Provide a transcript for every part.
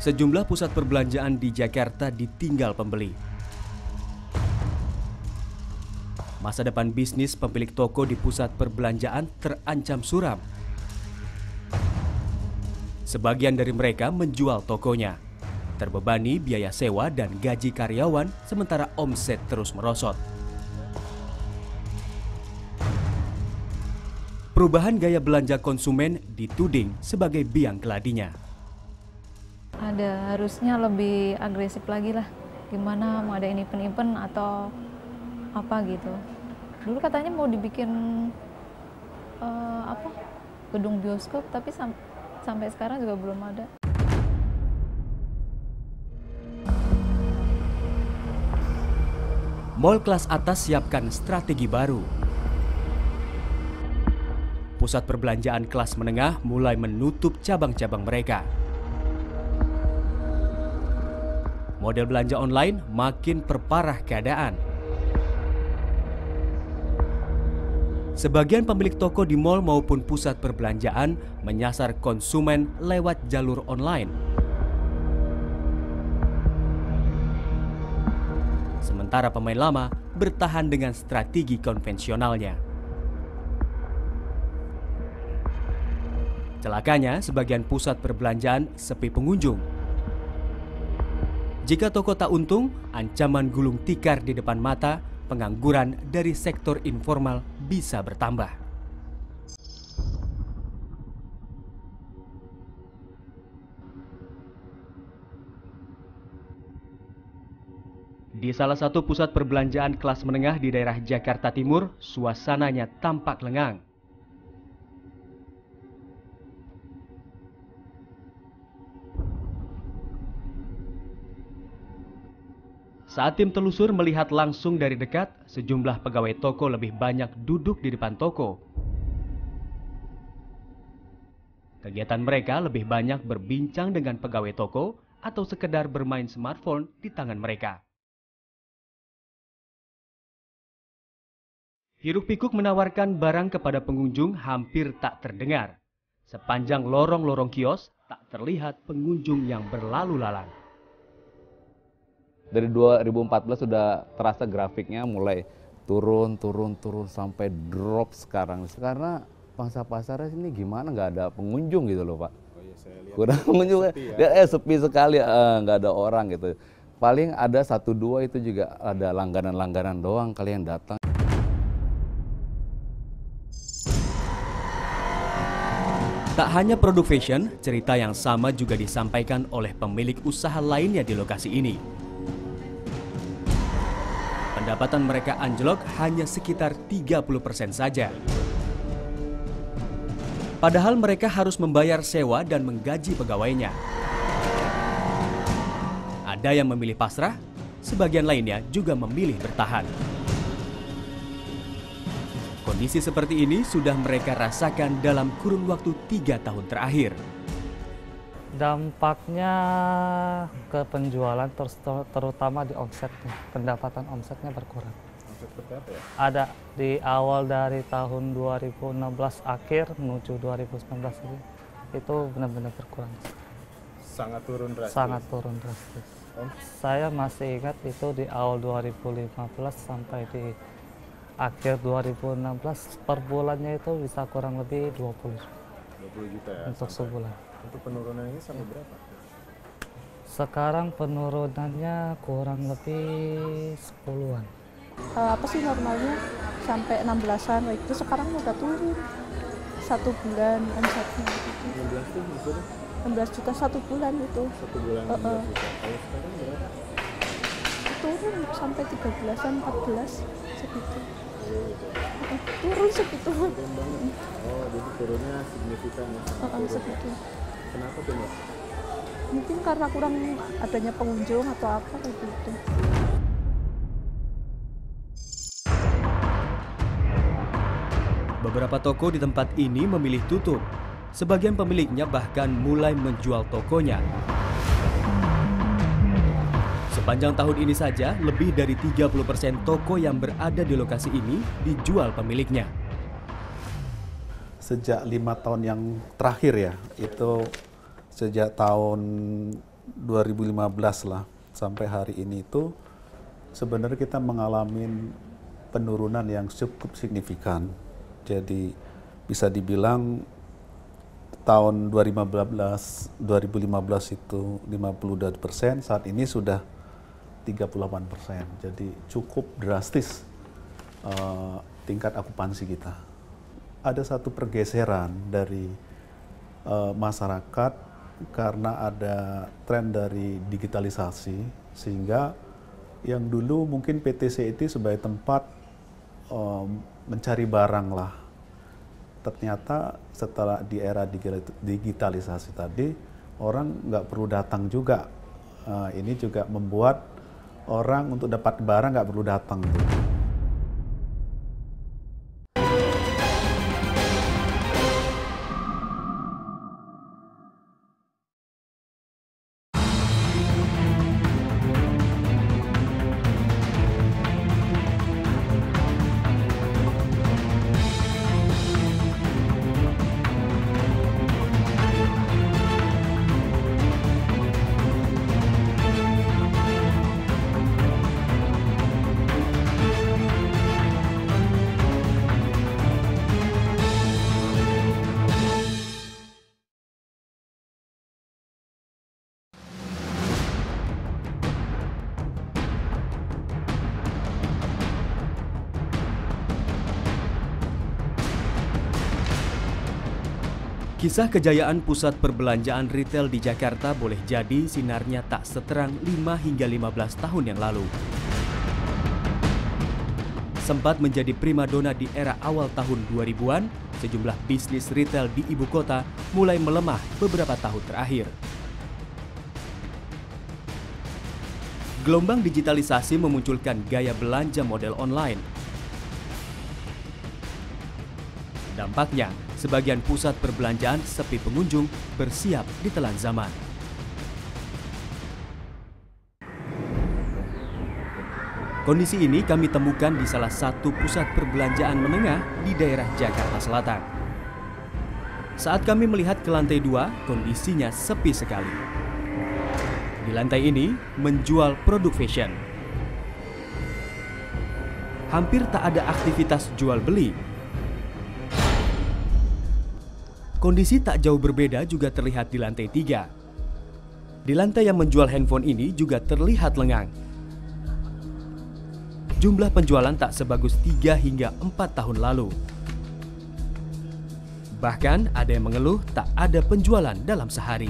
Sejumlah pusat perbelanjaan di Jakarta ditinggal pembeli. Masa depan bisnis pemilik toko di pusat perbelanjaan terancam suram. Sebagian dari mereka menjual tokonya, terbebani biaya sewa dan gaji karyawan, sementara omset terus merosot. Perubahan gaya belanja konsumen dituding sebagai biang keladinya. Harusnya lebih agresif lagi lah, gimana mau ada event-event atau apa gitu. Dulu katanya mau dibikin gedung bioskop, tapi sampai sekarang juga belum ada. Mall kelas atas siapkan strategi baru. Pusat perbelanjaan kelas menengah mulai menutup cabang-cabang mereka. Model belanja online makin perparah keadaan. Sebagian pemilik toko di mal maupun pusat perbelanjaan menyasar konsumen lewat jalur online. Sementara pemain lama bertahan dengan strategi konvensionalnya. Celakanya, sebagian pusat perbelanjaan sepi pengunjung. Jika toko tak untung, ancaman gulung tikar di depan mata, pengangguran dari sektor informal bisa bertambah. Di salah satu pusat perbelanjaan kelas menengah di daerah Jakarta Timur, suasananya tampak lengang. Saat tim telusur melihat langsung dari dekat, sejumlah pegawai toko lebih banyak duduk di depan toko. Kegiatan mereka lebih banyak berbincang dengan pegawai toko atau sekedar bermain smartphone di tangan mereka. Hiruk-pikuk menawarkan barang kepada pengunjung hampir tak terdengar. Sepanjang lorong-lorong kios, tak terlihat pengunjung yang berlalu lalang. Dari 2014 sudah terasa grafiknya mulai turun sampai drop sekarang. Karena pangsa pasarnya sini gimana, nggak ada pengunjung gitu loh Pak. Oh iya, saya lihat kurang pengunjung, sepi sekali, nggak ada orang gitu. Paling ada 1-2 itu juga ada langganan-langganan doang kali yang datang. Tak hanya produk fashion, cerita yang sama juga disampaikan oleh pemilik usaha lainnya di lokasi ini. Pendapatan mereka anjlok hanya sekitar 30% saja. Padahal mereka harus membayar sewa dan menggaji pegawainya. Ada yang memilih pasrah, sebagian lainnya juga memilih bertahan. Kondisi seperti ini sudah mereka rasakan dalam kurun waktu 3 tahun terakhir. Dampaknya ke penjualan terutama di omsetnya, pendapatan omsetnya berkurang. omset seperti apa ya? Ada di awal dari tahun 2016 akhir menuju 2019 ini, itu benar-benar berkurang. Sangat turun drastis? Sangat turun drastis. Saya masih ingat itu di awal 2015 sampai di akhir 2016 per bulannya itu bisa kurang lebih 20 juta ya? Untuk sebulan. Untuk penurunan ini sampai berapa? Sekarang penurunannya kurang lebih 10-an. Apa sih normalnya sampai 16-an, itu sekarang udah turun 1 bulan omsetnya. 16 tuh maksudnya? 16 juta 1 bulan itu. 1 bulan 16 juta. Kalau sekarang berapa? Turun sampai 13-an, 14 segitu. Oh, gitu. Turun segitu. Turun banget. Oh, jadi turunnya signifikan ya? Turun. Segitu. Kenapa tuh Mbak? Mungkin karena kurang adanya pengunjung atau apa kayak gitu. Beberapa toko di tempat ini memilih tutup. Sebagian pemiliknya bahkan mulai menjual tokonya. Sepanjang tahun ini saja, lebih dari 30% toko yang berada di lokasi ini dijual pemiliknya. Sejak 5 tahun yang terakhir ya, itu sejak tahun 2015 lah sampai hari ini itu sebenarnya kita mengalami penurunan yang cukup signifikan. Jadi bisa dibilang tahun 2015 itu 52%, saat ini sudah 38%. Jadi cukup drastis tingkat okupansi kita. Ada satu pergeseran dari masyarakat karena ada tren dari digitalisasi, sehingga yang dulu mungkin PTC itu sebagai tempat mencari barang lah. Ternyata setelah di era digitalisasi tadi, orang nggak perlu datang juga. Ini juga membuat orang untuk dapat barang nggak perlu datang. Kisah kejayaan pusat perbelanjaan retail di Jakarta boleh jadi sinarnya tak seterang 5 hingga 15 tahun yang lalu. Sempat menjadi primadona di era awal tahun 2000-an, sejumlah bisnis retail di ibu kota mulai melemah beberapa tahun terakhir. Gelombang digitalisasi memunculkan gaya belanja model online. Dampaknya, sebagian pusat perbelanjaan sepi pengunjung bersiap ditelan zaman. Kondisi ini kami temukan di salah satu pusat perbelanjaan menengah di daerah Jakarta Selatan. Saat kami melihat ke lantai 2, kondisinya sepi sekali. Di lantai ini menjual produk fashion. Hampir tak ada aktivitas jual beli. Kondisi tak jauh berbeda juga terlihat di lantai 3. Di lantai yang menjual handphone ini juga terlihat lengang. Jumlah penjualan tak sebagus 3 hingga 4 tahun lalu. Bahkan ada yang mengeluh tak ada penjualan dalam sehari.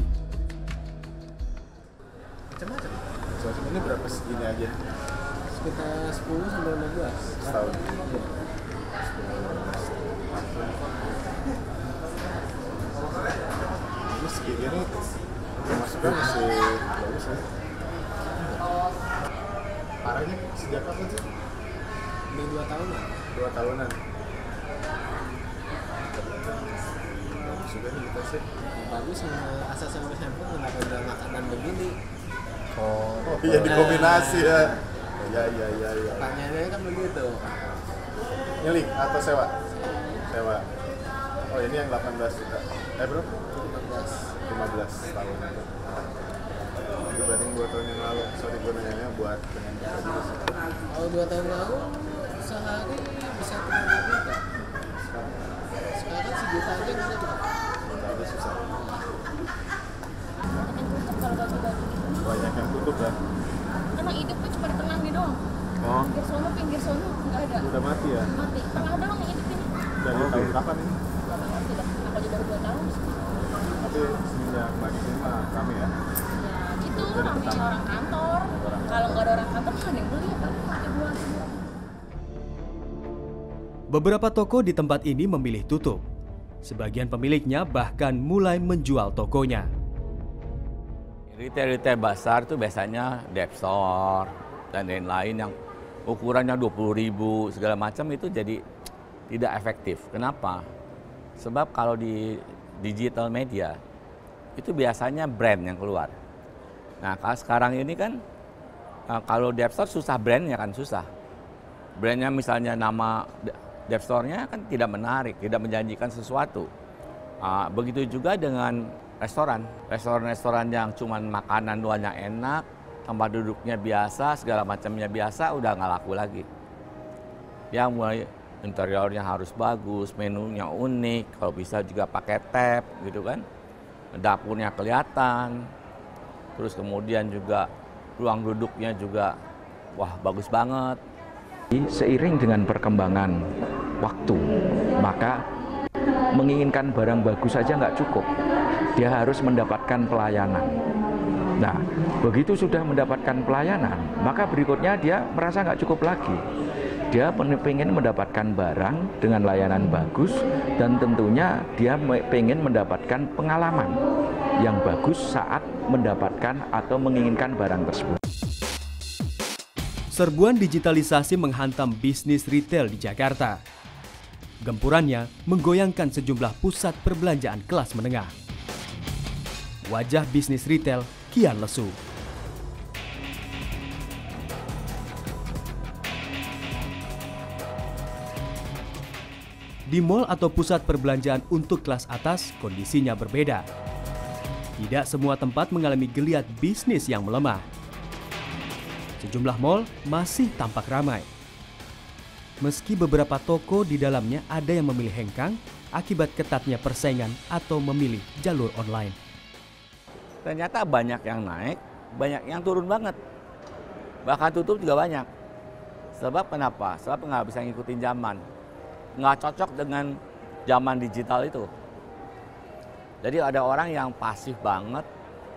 Macam-macam. Macam ini berapa segini aja? Sekitar 10 sampai 15 setahun. Ini segini nih masuknya masih bagus ya. Parahnya sejak kapan sih? Ini 2 tahunan. 2 tahunan. Bagus juga nih kita sih. Bagus sama asal sama handphone kenapa ada makanan begini? Oh iya dikombinasi ya. Iya. Pertanyaannya kan begitu. Nyeli atau sewa? Sewa. Oh ini yang 18 juta. Bro? 15 tahun. Dibanding 2 tahun yang lalu. Sorry gue nanya buat pengen belajar. Oh 2 tahun lalu sehari bisa 30 juta. Sekarang sejuta aja bisa tuh. Sejuta aja susah. Banyak yang tutup ya. Emang hidupnya cuma di tengah nih doang. Oh. Pinggir sono nggak ada. Udah mati ya? Mati. Tengah doang yang hidup ini. Dari tahun kapan ini? Nggak ngerti dah. Aku aja baru 2 tahun. Tapi semenjak lagi sini mah kami ya. Ya gitu ramai orang kantor. Kalau nggak ada orang kantor kan yang beli apa? Beberapa toko di tempat ini memilih tutup. Sebagian pemiliknya bahkan mulai menjual tokonya. Retail-retail besar itu biasanya Dep Store dan lain-lain yang ukurannya 20.000 segala macam itu jadi tidak efektif. Kenapa? Sebab kalau di digital media itu biasanya brand yang keluar. Nah kalau sekarang ini kan kalau Dep Store susah brandnya kan susah. Brandnya misalnya nama Dep Store-nya kan tidak menarik, tidak menjanjikan sesuatu. Begitu juga dengan Restoran yang cuman makanan doanya enak, tempat duduknya biasa, segala macamnya biasa, udah nggak laku lagi. Yang mulai interiornya harus bagus, menunya unik, kalau bisa juga pakai tab gitu kan. Dapurnya kelihatan, terus kemudian juga ruang duduknya juga, wah bagus banget. Seiring dengan perkembangan waktu, maka menginginkan barang bagus saja nggak cukup. Dia harus mendapatkan pelayanan. Nah, begitu sudah mendapatkan pelayanan, maka berikutnya dia merasa nggak cukup lagi. Dia pengen mendapatkan barang dengan layanan bagus, dan tentunya dia pengen mendapatkan pengalaman yang bagus saat mendapatkan atau menginginkan barang tersebut. Serbuan digitalisasi menghantam bisnis retail di Jakarta. Gempurannya menggoyangkan sejumlah pusat perbelanjaan kelas menengah. Wajah bisnis retail kian lesu. Di mal atau pusat perbelanjaan untuk kelas atas, kondisinya berbeda. Tidak semua tempat mengalami geliat bisnis yang melemah. Sejumlah mal masih tampak ramai. Meski beberapa toko di dalamnya ada yang memilih hengkang akibat ketatnya persaingan atau memilih jalur online. Ternyata banyak yang naik, banyak yang turun banget. Bahkan tutup juga banyak. Sebab kenapa? Sebab nggak bisa ngikutin zaman. Nggak cocok dengan zaman digital itu. Jadi ada orang yang pasif banget,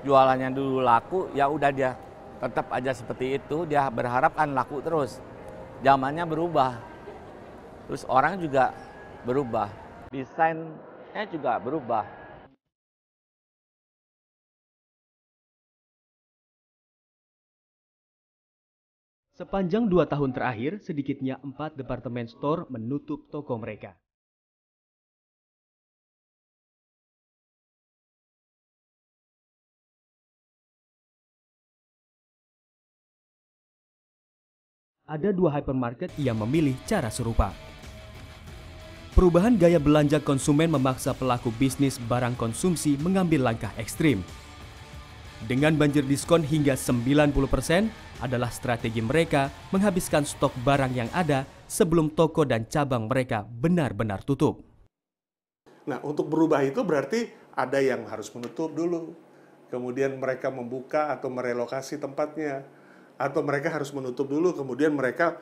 jualannya dulu laku, ya udah dia tetap aja seperti itu, dia berharap kan laku terus. Zamannya berubah, terus orang juga berubah, desainnya juga berubah. Sepanjang 2 tahun terakhir, sedikitnya 4 departemen store menutup toko mereka. Ada 2 hypermarket yang memilih cara serupa. Perubahan gaya belanja konsumen memaksa pelaku bisnis barang konsumsi mengambil langkah ekstrim. Dengan banjir diskon hingga 90% adalah strategi mereka menghabiskan stok barang yang ada sebelum toko dan cabang mereka benar-benar tutup. Nah, untuk berubah itu berarti ada yang harus menutup dulu. Kemudian mereka membuka atau merelokasi tempatnya. Atau mereka harus menutup dulu, kemudian mereka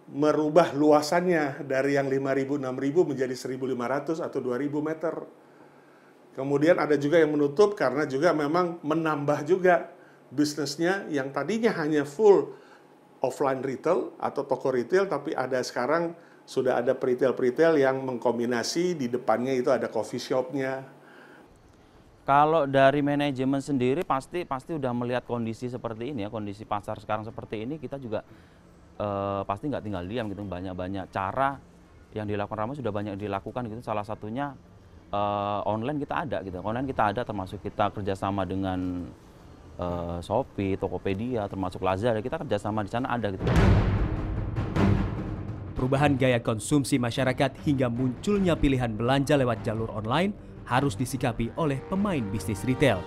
merubah luasannya dari yang 5.000, 6.000 menjadi 1.500 atau 2.000 meter. Kemudian ada juga yang menutup karena juga memang menambah juga bisnisnya yang tadinya hanya full offline retail atau toko retail, tapi ada sekarang sudah ada peritel-peritel yang mengkombinasi, di depannya itu ada coffee shop-nya. Kalau dari manajemen sendiri pasti udah melihat kondisi seperti ini ya, kondisi pasar sekarang seperti ini, kita juga pasti nggak tinggal diam gitu. Banyak cara yang dilakukan Rama sudah banyak dilakukan gitu. Salah satunya online kita ada gitu. Online kita ada, termasuk kita kerjasama dengan Shopee, Tokopedia, termasuk Lazada, kita kerjasama di sana ada gitu. Perubahan gaya konsumsi masyarakat hingga munculnya pilihan belanja lewat jalur online harus disikapi oleh pemain bisnis retail.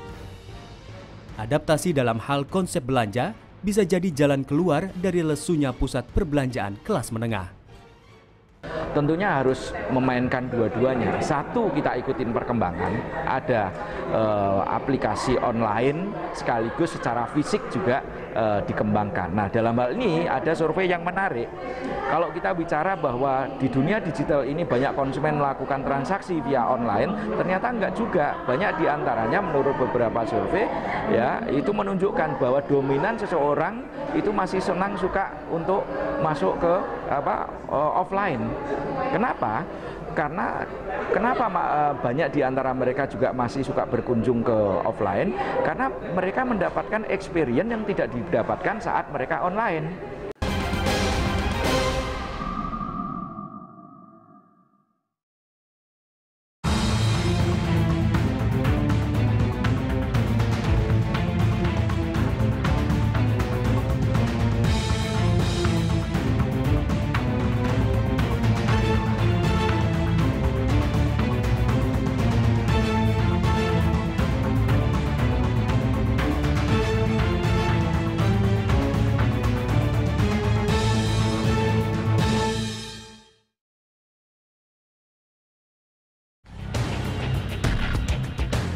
Adaptasi dalam hal konsep belanja bisa jadi jalan keluar dari lesunya pusat perbelanjaan kelas menengah. Tentunya harus memainkan dua-duanya. Satu, kita ikutin perkembangan, ada aplikasi online sekaligus secara fisik juga dikembangkan. Nah, dalam hal ini ada survei yang menarik. Kalau kita bicara bahwa di dunia digital ini banyak konsumen melakukan transaksi via online, ternyata enggak juga. Banyak diantaranya menurut beberapa survei ya, itu menunjukkan bahwa dominan seseorang itu masih senang suka untuk masuk ke offline. Kenapa? Karena kenapa banyak di antara mereka juga masih suka berkunjung ke offline? Karena mereka mendapatkan experience yang tidak didapatkan saat mereka online.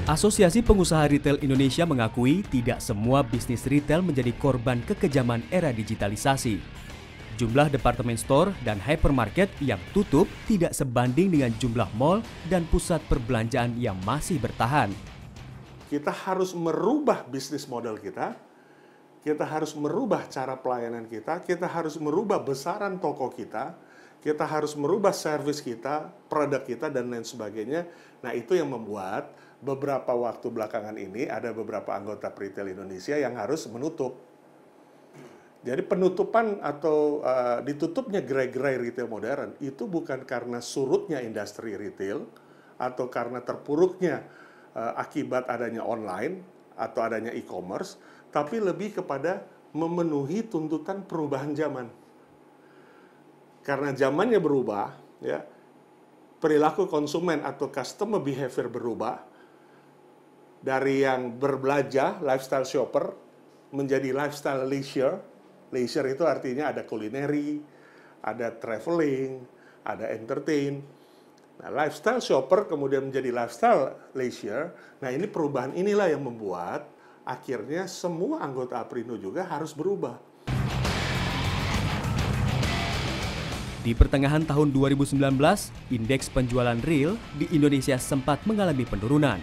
Asosiasi Pengusaha Retail Indonesia mengakui tidak semua bisnis retail menjadi korban kekejaman era digitalisasi. Jumlah departemen store dan hypermarket yang tutup tidak sebanding dengan jumlah mal dan pusat perbelanjaan yang masih bertahan. Kita harus merubah bisnis model kita harus merubah cara pelayanan kita harus merubah besaran toko kita harus merubah servis kita, produk kita, dan lain sebagainya. Nah, itu yang membuat beberapa waktu belakangan ini ada beberapa anggota retail Indonesia yang harus menutup. Jadi penutupan atau ditutupnya gerai-gerai retail modern itu bukan karena surutnya industri retail atau karena terpuruknya akibat adanya online atau adanya e-commerce, tapi lebih kepada memenuhi tuntutan perubahan zaman. Karena zamannya berubah, ya, perilaku konsumen atau customer behavior berubah dari yang berbelanja, lifestyle shopper, menjadi lifestyle leisure. Leisure itu artinya ada kulineri, ada traveling, ada entertain. Nah, lifestyle shopper kemudian menjadi lifestyle leisure. Nah, ini perubahan inilah yang membuat akhirnya semua anggota Aprindo juga harus berubah. Di pertengahan tahun 2019, indeks penjualan real di Indonesia sempat mengalami penurunan.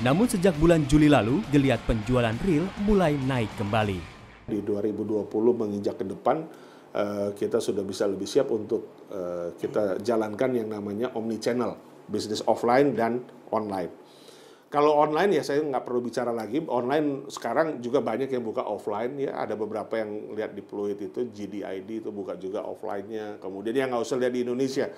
Namun sejak bulan Juli lalu, geliat penjualan real mulai naik kembali. Di 2020 menginjak ke depan, kita sudah bisa lebih siap untuk kita jalankan yang namanya omnichannel, bisnis offline dan online. Kalau online ya saya nggak perlu bicara lagi, online sekarang juga banyak yang buka offline, ya ada beberapa yang lihat di Pluit itu, GDID itu buka juga offline-nya. Kemudian ya nggak usah lihat di Indonesia,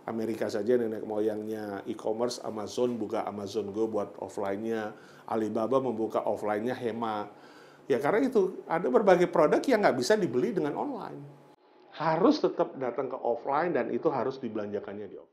Amerika saja nenek moyangnya e-commerce, Amazon buka Amazon Go buat offline-nya, Alibaba membuka offline-nya Hema. Ya karena itu ada berbagai produk yang nggak bisa dibeli dengan online. Harus tetap datang ke offline dan itu harus dibelanjakannya di offline.